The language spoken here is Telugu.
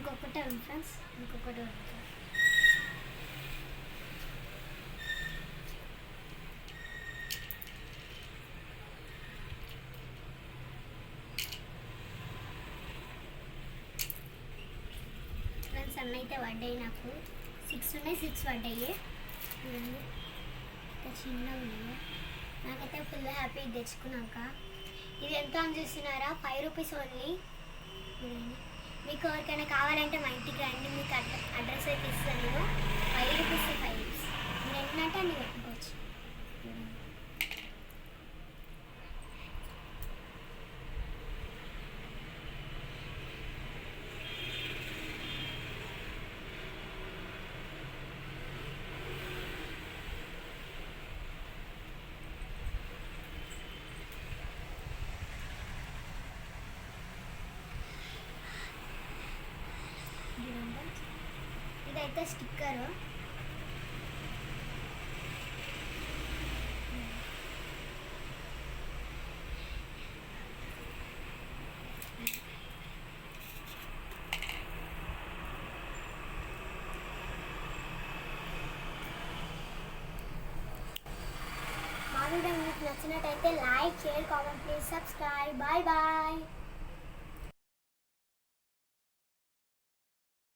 ఇంకొకటే ఉంది ఫ్రెండ్స్, ఇంకొకటి ఉంది. ఫ్రెండ్స్ అన్నీ అయితే పడ్డాయి, నాకు 6 ఉన్నాయి, 6 పడ్డాయి. చిన్నగా ఉన్నాయి. నాకైతే ఫుల్ హ్యాపీ తెచ్చుకున్నాక. ఇది ఎంత అని చూస్తున్నారా? 5 రూపీస్ ఓన్లీ. మీకు ఎవరికైనా కావాలంటే మా ఇంటికి రండి, మీకు అడ్రస్ అయితే ఇస్తాను నేను. 5 రూపీస్ 5 రూపీస్ మీరు ఎన్నంటే అన్ని పెట్టుకోవచ్చు. ఇదైతే స్టిక్కర్. మా వీడియో మీకు నచ్చినట్టయితే like, share, comment, please subscribe. Bye bye.